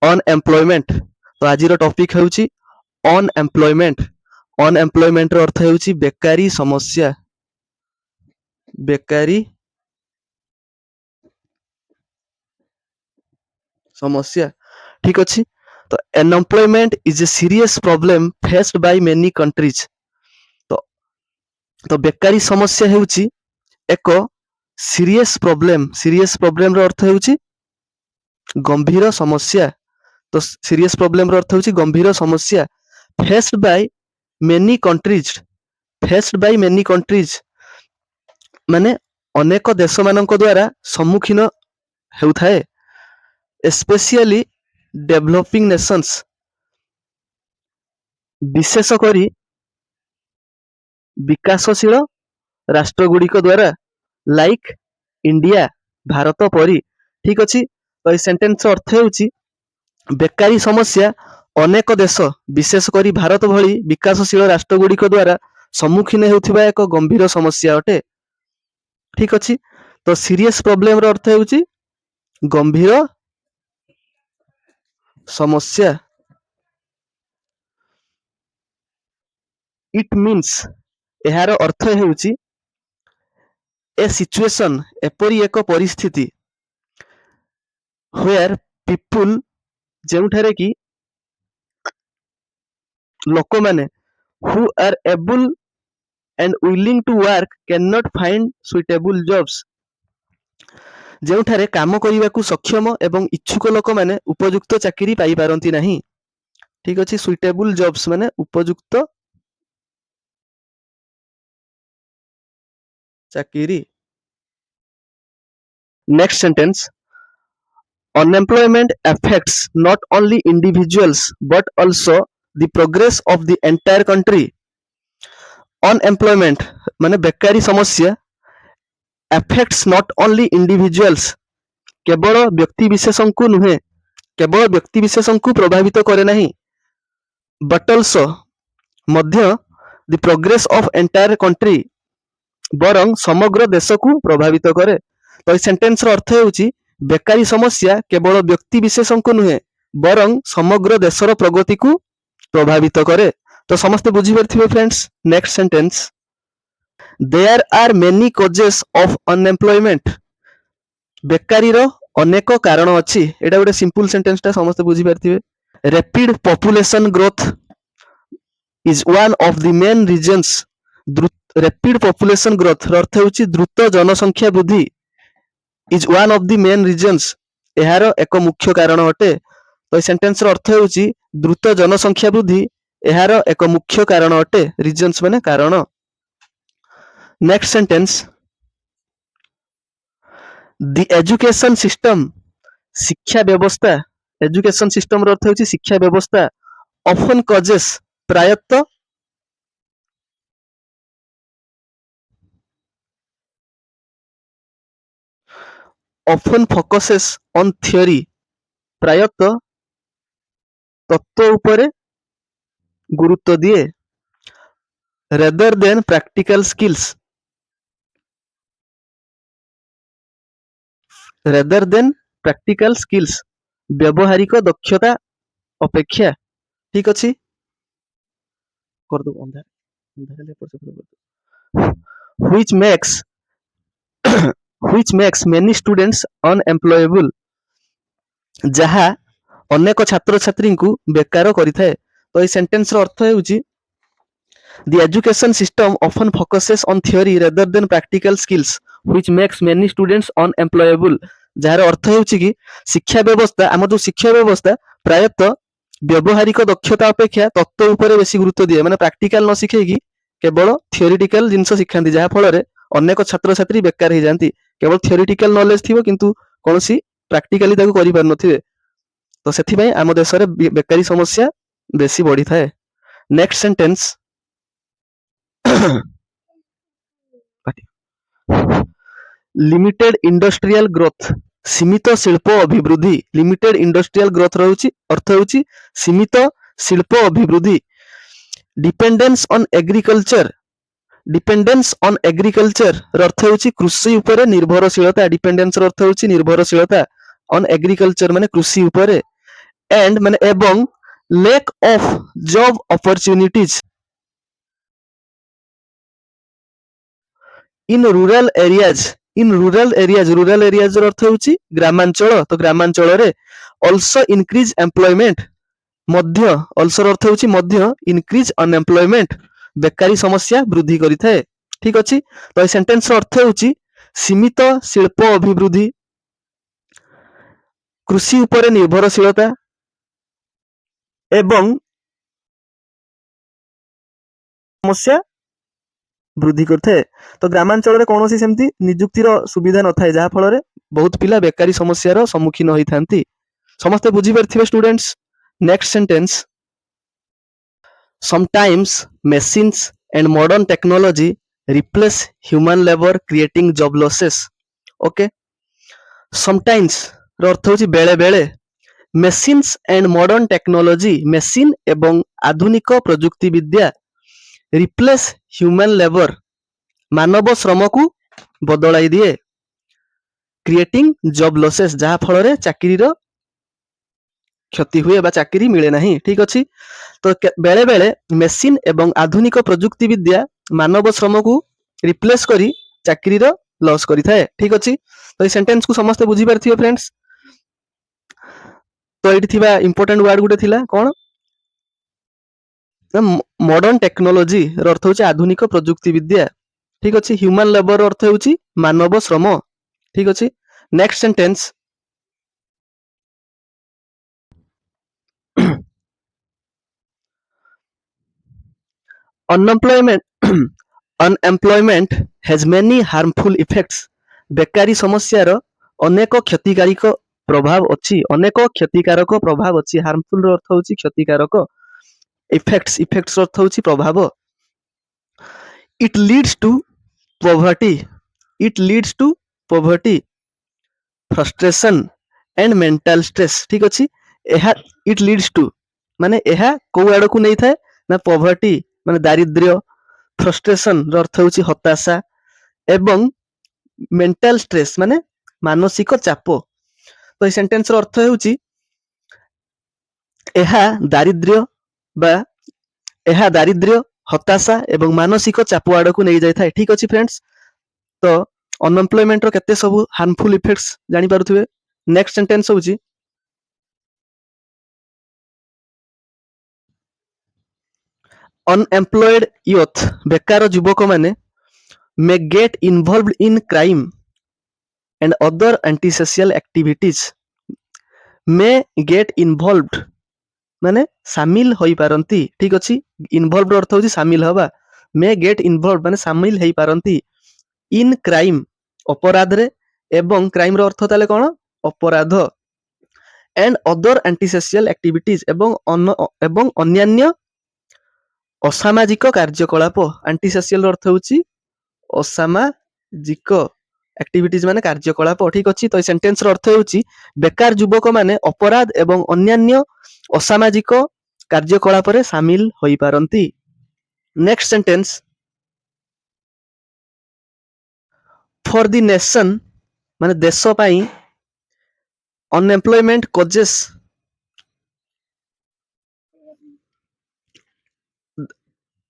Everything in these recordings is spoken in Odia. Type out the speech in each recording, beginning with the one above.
अनएम्प्लॉयमेंट। तो आज टॉपिक ହେଉଛି अनएम्प्लॉयमेंट। अनएम्प्लॉयमेंट ର अर्थ ହେଉଛି ବେକାରୀ ସମସ୍ୟା। ବେକାରୀ ସମସ୍ୟା ठीक अछि। तो unemployment is a serious problem faced by many countries. तो तो बेकारी समस्या ହେଉଛି ଏକ सीरियस प्रॉब्लम ର अर्थ ହେଉଛି गंभीर समस्या। तो सीरियस प्रॉब्लम ର अर्थ ହେଉଛି गंभीर समस्या faced by many countries. Faced by many countries माने अनेक देश मानक द्वारा सम्मुखीन हेउथाए। स्पेशली डेवलपिंग नेशंस विशेष करी विकासशील राष्ट्र गुड़िक द्वारा लाइक इंडिया भारत परी। ठीक अछि। तो ये सेंटेंस अर्थ हेउची बेकारी समस्या अनेक देश विशेष करी भारत भली विकासशील राष्ट्र गुड़िक द्वारा सम्मुखीन हेउथिबा एक गंभीर समस्या अटे। ठीक अछि। तो सीरियस प्रॉब्लम रो अर्थ हेउची गंभीर समस्या। इट मीन्स एहार अर्थ हेउची ए सिचुएशन एपरी एक परिस्थिति वेयर पीपुल जेउठारे कि लोक माने who are able and willing to work can not find suitable jobs. जेउठारे काम करिबाकू सक्षम एवं इच्छुक लोक माने उपयुक्त चाकरी पाई पारंती नहीं। ठीक अछि। सुइटेबल जॉब्स माने उपयुक्त चाकरी। Next sentence unemployment affects not only individuals but also the progress of the entire country। unemployment माने बेकारी समस्या affects not only individuals केवल व्यक्ति विशेषण को नुहे केवल व्यक्ति विशेषण को प्रभावित करे नहीं but also Madhya the progress of entire country बरं समग्र देश को प्रभावित करे। तो इस सेंटेंस रो अर्थ हेउची बेकारी समस्या केवल व्यक्ति विशेषण को नुहे बरं समग्र देशर प्रगति को प्रभावित करे। तो समस्त बुझी पारथिबे friends. Next sentence there are many causes of unemployment. बेकारी रो अनेक कारण अछि। एटा गोटे सिंपल सेंटेंस ता समस्त बुझी पारथिबे। Rapid population growth is one of the main reasons. Rapid population growth रो अर्थ हेउची द्रुत जनसंख्या वृद्धि is one of the main reasons एहार एक मुख्य कारण अटे। तो सेंटेंस रो अर्थ हेउची द्रुत जनसंख्या वृद्धि एहार एक मुख्य कारण अटे। रीजंस माने कारण। Next sentence the education system शिक्षा व्यवस्था। एजुकेशन सिस्टम रो अर्थ हेउची शिक्षा व्यवस्था ऑफन कॉजेस प्रायतः often focuses on theory प्रायतः तत्व उपरे गुरुत्व दिए rather than practical skills rather than practical skills व्यवहारिक दक्षता अपेक्षा। ठीक अछि। कर दो which makes which makes many students unemployable जहा अनेक छात्र छात्री को बेकार करिथाए। तो ये सेंटेंस रो अर्थ हेउची the education system often focuses on theory rather than practical skills which makes many students unemployable। जार अर्थ हेउची कि शिक्षा व्यवस्था आम जो शिक्षा व्यवस्था प्रायतः व्यवहारिक दक्षता अपेक्षा तत्व उपरे बेसी गुरुत्व दिए माने प्रैक्टिकल न शिखे कि केवल थियोरिटिकल जिंस शिखांती जहा फल रे अनेक छात्र छात्री बेकार हो जाती। केवल थियोरिटिकल नॉलेज थिबो किंतु कोनसी प्रैक्टिकली ताको करि पार नथिबे। तो सेथि पई आम देश रे बेकारी समस्या बेसी बढ़ी थाए। Next sentence limited industrial growth सीमित शिल्प अभिवृद्धि। लिमिटेड इंडस्ट्रियल ग्रोथ रहउची अर्थ होउची सीमित शिल्प अभिवृद्धि। Dependence on agriculture dependence on agriculture अर्थ होउची कृषि उपरे निर्भरशीलता। डिपेंडेंस अर्थ होउची निर्भरशीलता ऑन एग्रीकल्चर माने कृषि उपरे and ମାନେ ଏବଂ lack of job opportunities in rural areas rural areas ର ଅର୍ଥ ହେଉଛି ଗ୍ରାମାଞ୍ଚଳ ତ ଗ୍ରାମାଞ୍ଚଳରେ also increase employment ମଧ୍ୟ also ର ଅର୍ଥ ହେଉଛି ମଧ୍ୟ increase unemployment ବେକାରୀ ସମସ୍ୟା ବୃଦ୍ଧି କରିଥାଏ ଠିକ ଅଛି ତ এই ସେଣ୍ଟେନ୍ସ ର ଅର୍ଥ ହେଉଛି ସୀମିତ ଶିଳ୍ପ ଅଭିବୃଦ୍ଧି କୃଷି ଉପରେ ନିର୍ଭରଶୀଳତା ଏବଂ ସମସ୍ୟା ବୃଦ୍ଧି କରିଥାଏ ତ ଗ୍ରାମାଞ୍ଚଳରେ କୌଣସି ସେମିତି ନିଯୁକ୍ତିର ସୁବିଧା ନଥାଏ ଯାହା ଫଳରେ ବହୁତ ପିଲା ବେକାରୀ ସମସ୍ୟାର ସମ୍ମୁଖୀନ ହୋଇଥାନ୍ତି ସମସ୍ତେ ବୁଝିପାରିଥିବେ students next sentence sometimes machines and modern technology replace human labor creating job losses okay sometimes ର ଅର୍ଥ ହେଉଛି ବେଳେ ବେଳେ machines and modern technology machine ଏବଂ ଆଧୁନିକ ପ୍ରଯୁକ୍ତି ବିଦ୍ୟା replace human labor ମାନବ ଶ୍ରମକୁ ବଦଳାଇ ଦିଏ କ୍ରିଏଟିଂ ଜବ୍ ଲସେସ୍ ଯାହା ଫଳରେ ଚାକିରିର କ୍ଷତି ହୁଏ ବା ଚାକିରି ମିଳେ ନାହିଁ ଠିକ ଅଛି ତ ବେଳେ ବେଳେ ମେସିନ୍ ଏବଂ ଆଧୁନିକ ପ୍ରଯୁକ୍ତି ବିଦ୍ୟା ମାନବ ଶ୍ରମକୁ ରିପ୍ଲେସ୍ କରି ଚାକିରିର ଲସ୍ କରିଥାଏ ଠିକ ଅଛି ତ এই ସେଣ୍ଟେନ୍ସକୁ ସମସ୍ତେ ବୁଝିପାରିଥିବେ ଫ୍ରେଣ୍ଡସ୍ ତ ଏଇଠି ଥିବା ଇମ୍ପୋର୍ଟାଣ୍ଟ ୱାର୍ଡ ଗୋଟେ ଥିଲା କଣ ମଡର୍ନ ଟେକ୍ନୋଲୋଜି ର ଅର୍ଥ ହେଉଛି ଆଧୁନିକ ପ୍ରଯୁକ୍ତି ବିଦ୍ୟା ଠିକ ଅଛି ହ୍ୟୁମାନ ଲେବର ର ଅର୍ଥ ହେଉଛି ମାନବ ଶ୍ରମ ଠିକ ଅଛି next sentence unemployment has many harmful effects ବେକାରୀ ସମସ୍ୟାର ଅନେକ କ୍ଷତିକାରକ ପ୍ରଭାବ ଅଛି ଅନେକ କ୍ଷତିକାରକ ପ୍ରଭାବ ଅଛି harmful ର ଅର୍ଥ ହେଉଛି କ୍ଷତିକାରକ effects ର ଅର୍ଥ ହେଉଛି ପ୍ରଭାବ it leads to poverty frustration and mental stress ଠିକ ଅଛି ଏହା it leads to ମାନେ ଏହା କୋଉ ଆଡକୁ ନେଇଥାଏ ନା poverty ମାନେ ଦାରିଦ୍ର୍ୟ frustration ର ଅର୍ଥ ହେଉଛି ହତାଶା ଏବଂ mental stress ମାନେ ମାନସିକ ଚାପ ତ এই ସେଣ୍ଟେନ୍ସ ର ଅର୍ଥ ହେଉଛି ଏହା ଦାରିଦ୍ର୍ୟ ହତାଶା ଏବଂ ମାନସିକ ଚାପ ଆଡକୁ ନେଇ ଯାଇଥାଏ ଠିକ ଅଛି ଫ୍ରେଣ୍ଡସ୍ ତ ଅନଏମ୍ପ୍ଲୟମେଣ୍ଟ ର କେତେ ସବୁ ହାର୍ମଫୁଲ ଇଫେକ୍ଟସ୍ ଜାଣିପାରୁଥିବେ ନେକ୍ସଟ ସେଣ୍ଟେନ୍ସ ହେଉଛି unemployed youth ବେକାର ଯୁବକମାନେ may get involved in crime and other antisocial activities may get involved ମାନେ ସାମିଲ ହୋଇପାରନ୍ତି ଠିକ ଅଛି ଇନଭଲ୍ଭ ର ଅର୍ଥ ହେଉଛି ସାମିଲ ହବା may get involved ମାନେ ସାମିଲ ହେଇପାରନ୍ତି in crime ଅପରାଧରେ ଏବଂ କ୍ରାଇମ ର ଅର୍ଥ ତାହେଲେ କଣ ଅପରାଧ and other antisocial activities ଏବଂ ଅନ୍ୟାନ୍ୟ ଅସାମାଜିକ କାର୍ଯ୍ୟକଳାପ ଆଣ୍ଟିସୋସିଆଲ ର ଅର୍ଥ ହେଉଛି ଅସାମାଜିକ ଆକ୍ଟିଭିଟିଜ ମାନେ କାର୍ଯ୍ୟକଳାପ ଠିକ ଅଛି ତ এই ସେଣ୍ଟେନ୍ସ ର ଅର୍ଥ ହେଉଛି ବେକାର ଯୁବକମାନେ ଅପରାଧ ଏବଂ ଅନ୍ୟାନ୍ୟ ଅସାମାଜିକ କାର୍ଯ୍ୟକଳାପରେ ସାମିଲ ହୋଇପାରନ୍ତି next sentence for the nation ମାନେ ଦେଶ ପାଇଁ unemployment causes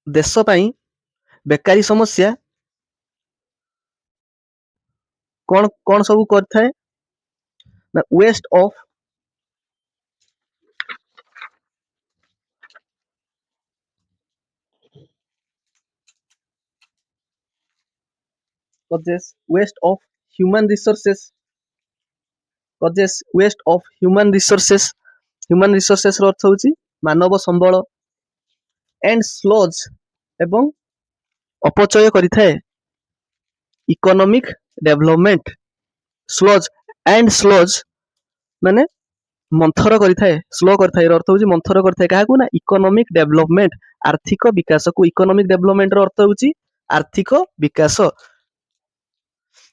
ଦେଶ ପାଇଁ ବେକାରୀ ସମସ୍ୟା କଣ କଣ ସବୁ କରିଥାଏ ନା waste of causes waste of human resources human resources ର ଅର୍ଥ ହେଉଛି ମାନବ ସମ୍ବଳ and sludge ଏବଂ ଅପଚୟ କରିଥାଏ ଇକୋନୋମିକ ଡେଭଲପମେଣ୍ଟ sludge ମାନେ ମନ୍ଥର କରିଥାଏ ସ୍ଲୋ କରିଥାଏ ଅର୍ଥ ହେଉଛି ମନ୍ଥର କରିଥାଏ କାହାକୁ ନା ଇକୋନୋମିକ ଡେଭଲପମେଣ୍ଟ ଆର୍ଥିକ ବିକାଶକୁ ଇକୋନୋମିକ ଡେଭଲପମେଣ୍ଟ ର ଅର୍ଥ ହେଉଛି ଆର୍ଥିକ ବିକାଶ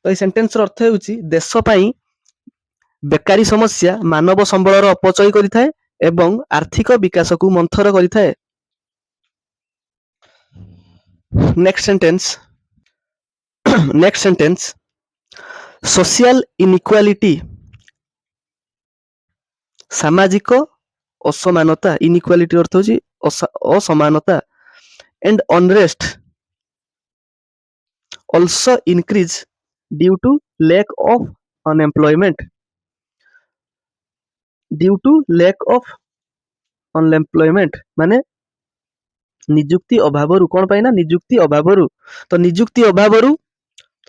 ତ এই ସେଣ୍ଟେନ୍ସ ର ଅର୍ଥ ହେଉଛି ଦେଶ ପାଇଁ ବେକାରୀ ସମସ୍ୟା ମାନବ ସମ୍ବଳର ଅପଚୟ କରିଥାଏ ଏବଂ ଆର୍ଥିକ ବିକାଶକୁ ମନ୍ଥର କରିଥାଏ ନେକ୍ସଟ ସେଣ୍ଟେନ୍ସ social inequality ସାମାଜିକ ଅସମାନତା, ଇନଇକ୍ୱାଲିଟି ଅର୍ଥ ହେଉଛି ଅସମାନତା, and unrest also increase due to lack of unemployment. Due to lack of unemployment ମାନେ ନିଯୁକ୍ତି ଅଭାବରୁ, କ'ଣ ପାଇଁ ନା ନିଯୁକ୍ତି ଅଭାବରୁ। ତ ନିଯୁକ୍ତି ଅଭାବରୁ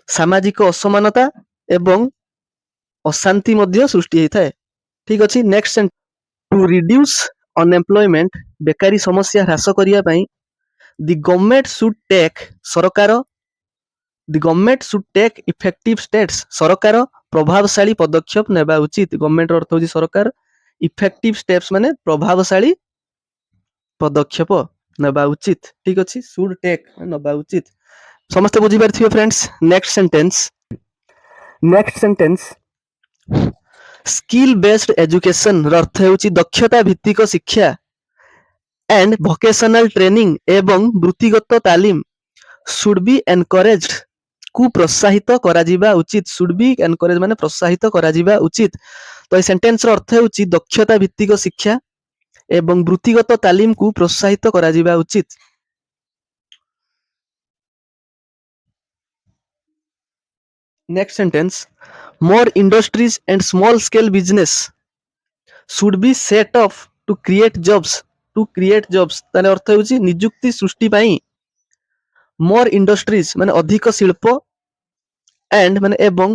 ସାମାଜିକ ଅସମାନତା ଏବଂ ଅଶାନ୍ତି ମଧ୍ୟ ସୃଷ୍ଟି ହେଇଥାଏ। ଠିକ ଅଛି, ନେକ୍ସଟ, ଟୁ ରିଡ୍ୟୁସ୍ ଅନଏମ୍ପ୍ଲୟମେଣ୍ଟ, ବେକାରୀ ସମସ୍ୟା ହ୍ରାସ କରିବା ପାଇଁ ଦି ଗଭର୍ଣ୍ଣମେଣ୍ଟ ସୁଡ୍ ଟେକ୍, ସରକାର the government should take effective steps, ସରକାର ପ୍ରଭାବଶାଳୀ ପଦକ୍ଷେପ ନେବା ଉଚିତ। ଗଭର୍ଣ୍ଣମେଣ୍ଟ ଅର୍ଥ ହେଉଛି ସରକାର, ଇଫେକ୍ଟିଭ ଷ୍ଟେପ୍ସ ମାନେ ପ୍ରଭାବଶାଳୀ ପଦକ୍ଷେପ ନେବା ଉଚିତ। ଠିକ ଅଛି, ସୁଡ୍ ଟେକ୍ ନେବା ଉଚିତ। ସମସ୍ତେ ବୁଝିପାରିଥିବେ friends. Next sentence skill based education ର ଅର୍ଥ ହେଉଛି ଦକ୍ଷତା ଭିତ୍ତିକ ଶିକ୍ଷା and vocational training ଏବଂ ବୃତ୍ତିଗତ ତାଲିମ should be encouraged କୁ ପ୍ରୋତ୍ସାହିତ କରାଯିବା ଉଚିତ। should be encouraged ମାନେ ପ୍ରୋତ୍ସାହିତ କରାଯିବା ଉଚିତ। ତ এই ସେଣ୍ଟେନ୍ସର ଅର୍ଥ ହେଉଛି ଦକ୍ଷତା ଭିତ୍ତିକ ଶିକ୍ଷା ଏବଂ ବୃତ୍ତିଗତ ତାଲିମକୁ ପ୍ରୋତ୍ସାହିତ କରାଯିବା ଉଚିତ। Next sentence more industries and small scale business should be set up to create jobs ତାହେଲେ ଅର୍ଥ ହେଉଛି ନିଯୁକ୍ତି ସୃଷ୍ଟି ପାଇଁ more industries ମାନେ ଅଧିକ ଶିଳ୍ପ and ମାନେ ଏବଂ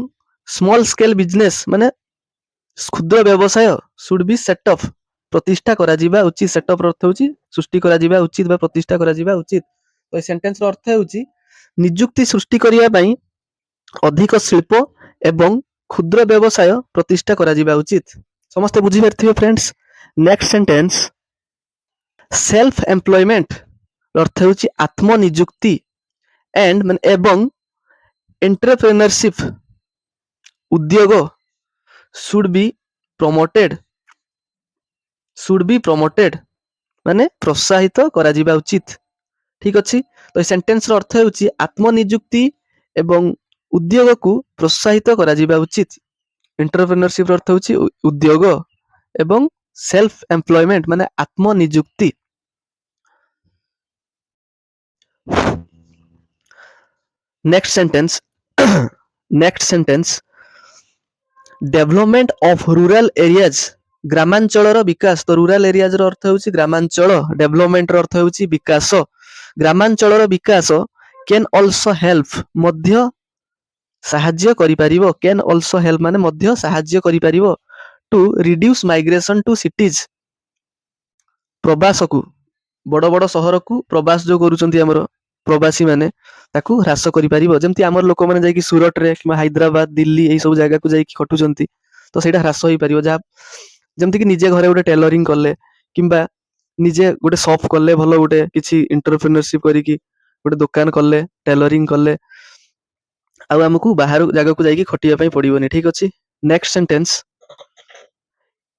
small scale business ମାନେ କ୍ଷୁଦ୍ର ବ୍ୟବସାୟ should be set up ପ୍ରତିଷ୍ଠା କରାଯିବା ଉଚିତ। set up ର ଅର୍ଥ ହେଉଛି ସୃଷ୍ଟି କରାଯିବା ଉଚିତ ବା ପ୍ରତିଷ୍ଠା କରାଯିବା ଉଚିତ। ତ এই ସେଣ୍ଟେନ୍ସର ଅର୍ଥ ହେଉଛି ନିଯୁକ୍ତି ସୃଷ୍ଟି କରିବା ପାଇଁ ଅଧିକ ଶିଳ୍ପ ଏବଂ କ୍ଷୁଦ୍ର ବ୍ୟବସାୟ ପ୍ରତିଷ୍ଠା କରାଯିବା ଉଚିତ। ସମସ୍ତେ ବୁଝିପାରିଥିବେ friends. Next sentence self employment ଅର୍ଥ ହେଉଛି ଆତ୍ମନିଯୁକ୍ତି and ମାନେ ଏବଂ ଏଣ୍ଟରପ୍ରେନରସିପ୍ ଉଦ୍ୟୋଗ should be promoted ମାନେ ପ୍ରୋତ୍ସାହିତ କରାଯିବା ଉଚିତ। ଠିକ ଅଛି, ତ এই ସେଣ୍ଟେନ୍ସର ଅର୍ଥ ହେଉଛି ଆତ୍ମନିଯୁକ୍ତି ଏବଂ ଉଦ୍ୟୋଗକୁ ପ୍ରୋତ୍ସାହିତ କରାଯିବା ଉଚିତ। ଏଣ୍ଟରପ୍ରେନରସିପ୍ ଅର୍ଥ ହେଉଛି ଉଦ୍ୟୋଗ ଏବଂ ସେଲ୍ଫ ଏମ୍ପ୍ଲୟମେଣ୍ଟ ମାନେ ଆତ୍ମନିଯୁକ୍ତି। Next sentence development of rural areas, ଗ୍ରାମାଞ୍ଚଳର ବିକାଶ। ତ ରୁରାଲ ଏରିଆଜର ଅର୍ଥ ହେଉଛି ଗ୍ରାମାଞ୍ଚଳ, ଡେଭଲପମେଣ୍ଟର ଅର୍ଥ ହେଉଛି ବିକାଶ। ଗ୍ରାମାଞ୍ଚଳର ବିକାଶ କ୍ୟାନ୍ ଅଲସୋ ହେଲ୍ପ ମଧ୍ୟ ସାହାଯ୍ୟ କରିପାରିବ। କ୍ୟାନ୍ ଅଲସୋ ହେଲ୍ପ ମାନେ ମଧ୍ୟ ସାହାଯ୍ୟ କରିପାରିବ to reduce migration to cities, ପ୍ରବାସକୁ, ବଡ଼ ବଡ଼ ସହରକୁ ପ୍ରବାସ ଯୋଉ କରୁଛନ୍ତି ଆମର ପ୍ରବାସୀ ମାନେ, ତାକୁ ହ୍ରାସ କରିପାରିବ। ଯେମିତି ଆମର ଲୋକମାନେ ଯାଇକି ସୁରଟରେ କିମ୍ବା ହାଇଦ୍ରାବାଦ, ଦିଲ୍ଲୀ ଏଇ ସବୁ ଜାଗାକୁ ଯାଇକି ଖଟୁଛନ୍ତି, ତ ସେଇଟା ହ୍ରାସ ହେଇପାରିବ। ଯାହା ଯେମିତିକି ନିଜେ ଘରେ ଗୋଟେ ଟେଲରିଂ କଲେ କିମ୍ବା ନିଜେ ଗୋଟେ ସପ୍ କଲେ, ଭଲ ଗୋଟେ କିଛି ଏଣ୍ଟରପ୍ରେନରସିପ୍ କରିକି ଗୋଟେ ଦୋକାନ କଲେ, ଟେଲରିଂ କଲେ, ଆଉ ଆମକୁ ବାହାର ଜାଗାକୁ ଯାଇକି ଖଟିବା ପାଇଁ ପଡିବନି। ଠିକ ଅଛି, ନେକ୍ସଟ ସେଣ୍ଟେନ୍ସ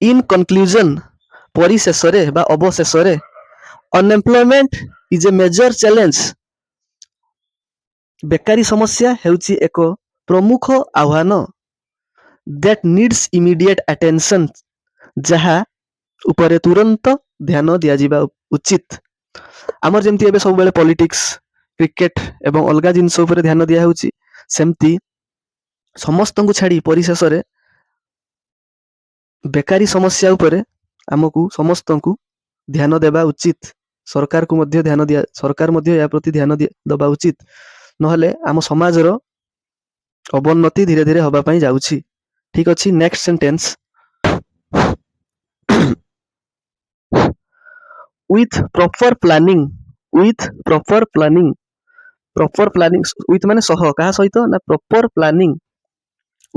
ଇନ୍ କନକ୍ଲୁଜନ, ପରିଶେଷରେ ବା ଅବଶେଷରେ unemployment is a major challenge, ବେକାରୀ ସମସ୍ୟା ହେଉଛି ଏକ ପ୍ରମୁଖ ଆହ୍ୱାନ that needs immediate attention, ଯାହା ଉପରେ ତୁରନ୍ତ ଧ୍ୟାନ ଦିଆଯିବା ଉଚିତ। ଆମର ଯେମିତି ଏବେ ସବୁବେଳେ ପଲିଟିକ୍ସ, କ୍ରିକେଟ ଏବଂ ଅଲଗା ଜିନିଷ ଉପରେ ଧ୍ୟାନ ଦିଆହେଉଛି, ସେମିତି ସମସ୍ତଙ୍କୁ ଛାଡ଼ି ପରିଶେଷରେ ବେକାରୀ ସମସ୍ୟା ଉପରେ ଆମକୁ ସମସ୍ତଙ୍କୁ ଧ୍ୟାନ ଦେବା ଉଚିତ। ସରକାର ମଧ୍ୟ ଏହା ପ୍ରତି ଧ୍ୟାନ ଦେବା ଉଚିତ, ନହେଲେ ଆମ ସମାଜର ଅବନ୍ନତି ଧୀରେ ଧୀରେ ହେବା ପାଇଁ ଯାଉଛି। ଠିକ ଅଛି, next sentence with proper planning with ମାନେ ସହ, କାହା ସହିତ ନା proper planning,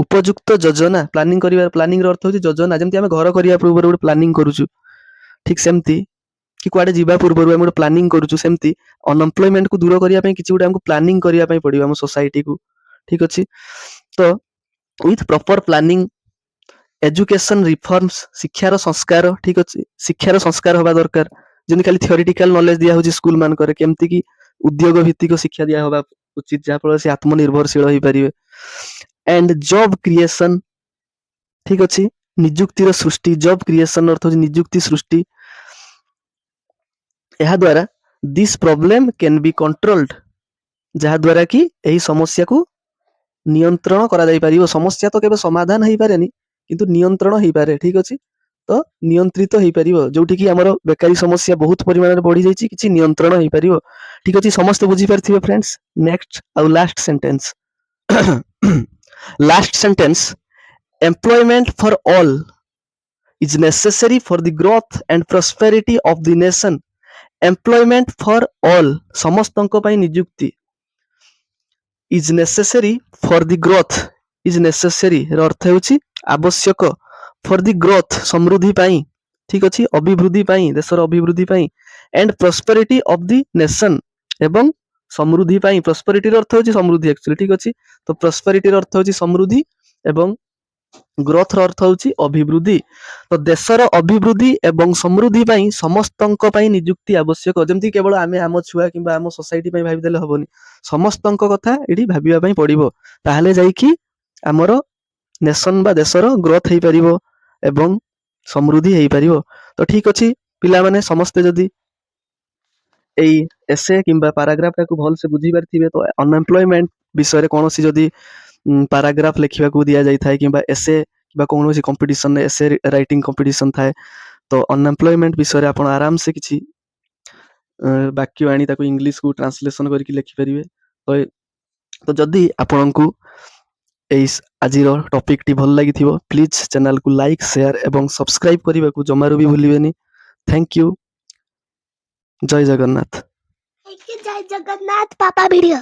ଉପଯୁକ୍ତ ଯୋଜନା। ପ୍ଲାନିଂ କରିବା, ପ୍ଲାନିଂ ର ଅର୍ଥ ହେଉଛି ଯୋଜନା। ଯେମିତି ଆମେ ଘର କରିବା ପୂର୍ବରୁ ଗୋଟେ ପ୍ଲାନିଂ କରୁଛୁ, ଠିକ ସେମିତି କି କୁଆଡେ ଯିବା ପୂର୍ବରୁ ଆମେ ଗୋଟେ ପ୍ଲାନିଂ କରୁଛୁ, ସେମିତି ଅନଏମ୍ପ୍ଲୟମେଣ୍ଟକୁ ଦୂର କରିବା ପାଇଁ କିଛି ଗୋଟେ ଆମକୁ ପ୍ଲାନିଂ କରିବା ପାଇଁ ପଡିବ ଆମ ସୋସାଇଟିକୁ। ଠିକ ଅଛି, ତ with proper planning, education reforms, ଶିକ୍ଷାର ସଂସ୍କାର। ଠିକ ଅଛି, ଶିକ୍ଷାର ସଂସ୍କାର ହେବା ଦରକାର। ଯେମିତି ଖାଲି ଥିଓରିଟିକାଲ ନଲେଜ ଦିଆ ହଉଛି ସ୍କୁଲ ମାନଙ୍କରେ, କେମିତି କି ଉଦ୍ୟୋଗ ଭିତ୍ତିକ ଶିକ୍ଷା ଦିଆ ହେବା ଉଚିତ, ଯାହାଫଳରେ ସେ ଆତ୍ମନିର୍ଭରଶୀଳ ହେଇପାରିବେ। and job creation, ଠିକ ଅଛି, ନିଯୁକ୍ତିର ସୃଷ୍ଟି। ଜବ କ୍ରିଏସନ ଅର୍ଥ ହେଉଛି ନିଯୁକ୍ତି ସୃଷ୍ଟି। ଏହା ଦ୍ୱାରା this problem can be controlled, ଯାହା ଦ୍ୱାରା କି ଏହି ସମସ୍ୟାକୁ ନିୟନ୍ତ୍ରଣ କରାଯାଇପାରିବ। ସମସ୍ୟା ତ କେବେ ସମାଧାନ ହେଇପାରେନି, କିନ୍ତୁ ନିୟନ୍ତ୍ରଣ ହେଇପାରେ। ଠିକ ଅଛି, ତ ନିୟନ୍ତ୍ରିତ ହେଇପାରିବ, ଯୋଉଠିକି ଆମର ବେକାରୀ ସମସ୍ୟା ବହୁତ ପରିମାଣରେ ବଢିଯାଇଛି, କିଛି ନିୟନ୍ତ୍ରଣ ହେଇପାରିବ। ଠିକ ଅଛି, ସମସ୍ତେ ବୁଝିପାରିଥିବେ ଫ୍ରେଣ୍ଡସ୍। ନେକ୍ସଟ ଆଉ last sentence. Last sentence, employment for all is necessary for the growth and prosperity of the nation. employment for all, ସମସ୍ତଙ୍କ ପାଇଁ ନିଯୁକ୍ତି। is necessary for the growth, is necessary ର ଅର୍ଥ ହେଉଛି ଆବଶ୍ୟକ, for the growth ସମୃଦ୍ଧି ପାଇଁ, ଠିକ ଅଛି, ଅଭିବୃଦ୍ଧି ପାଇଁ, ଦେଶର ଅଭିବୃଦ୍ଧି ପାଇଁ, and prosperity of the nation ଏବଂ ସମୃଦ୍ଧି ପାଇଁ। prosperity ର ଅର୍ଥ ହେଉଛି ସମୃଦ୍ଧି actually, ଠିକ ଅଛି, ତ prosperity ର ଅର୍ଥ ହେଉଛି ସମୃଦ୍ଧି ଏବଂ ଗ୍ରୋଥ ର ଅର୍ଥ ହେଉଛି ଅଭିବୃଦ୍ଧି। ତ ଦେଶର ଅଭିବୃଦ୍ଧି ଏବଂ ସମୃଦ୍ଧି ପାଇଁ ସମସ୍ତଙ୍କ ପାଇଁ ନିଯୁକ୍ତି ଆବଶ୍ୟକ। ଯେମିତି କେବଳ ଆମେ ଆମ ଛୁଆ କିମ୍ବା ଆମ ସୋସାଇଟି ପାଇଁ ଭାବିଦେଲେ ହବନି, ସମସ୍ତଙ୍କ କଥା ଏଠି ଭାବିବା ପାଇଁ ପଡିବ, ତାହେଲେ ଯାଇକି ଆମର ନେସନ ବା ଦେଶର ଗ୍ରୋଥ ହେଇପାରିବ ଏବଂ ସମୃଦ୍ଧି ହେଇପାରିବ। ତ ଠିକ ଅଛି ପିଲାମାନେ, ସମସ୍ତେ ଯଦି ଏଇ ଏସେ କିମ୍ବା ପାରାଗ୍ରାଫଟାକୁ ଭଲସେ ବୁଝିପାରିଥିବେ, ତ ଅନଏମ୍ପ୍ଲୟମେଣ୍ଟ ବିଷୟରେ କୌଣସି ଯଦି ପାରାଗ୍ରାଫ ଲେଖିବାକୁ ଦିଆଯାଇଥାଏ କିମ୍ବା ଏସେ କିମ୍ବା କୌଣସି କମ୍ପିଟିସନରେ ଏସେ ରାଇଟିଂ କମ୍ପିଟିସନ ଥାଏ, ତ ଅନଏମ୍ପ୍ଲୟମେଣ୍ଟ ବିଷୟରେ ଆପଣ ଆରାମସେ କିଛି ବାକ୍ୟ ଆଣି ତାକୁ ଇଂଲିଶକୁ ଟ୍ରାନ୍ସଲେସନ କରିକି ଲେଖିପାରିବେ। ତ ଯଦି ଆପଣଙ୍କୁ ଏଇ ଆଜିର ଟପିକଟି ଭଲ ଲାଗିଥିବ, ପ୍ଲିଜ ଚ୍ୟାନେଲକୁ ଲାଇକ୍, ସେୟାର ଏବଂ ସବସ୍କ୍ରାଇବ କରିବାକୁ ଜମାରୁ ବି ଭୁଲିବେନି। Thank you. ଜୟ ଜଗନ୍ନାଥ। ଜୟ ଜଗନ୍ନାଥ ପାପା ଭିଡିଓ।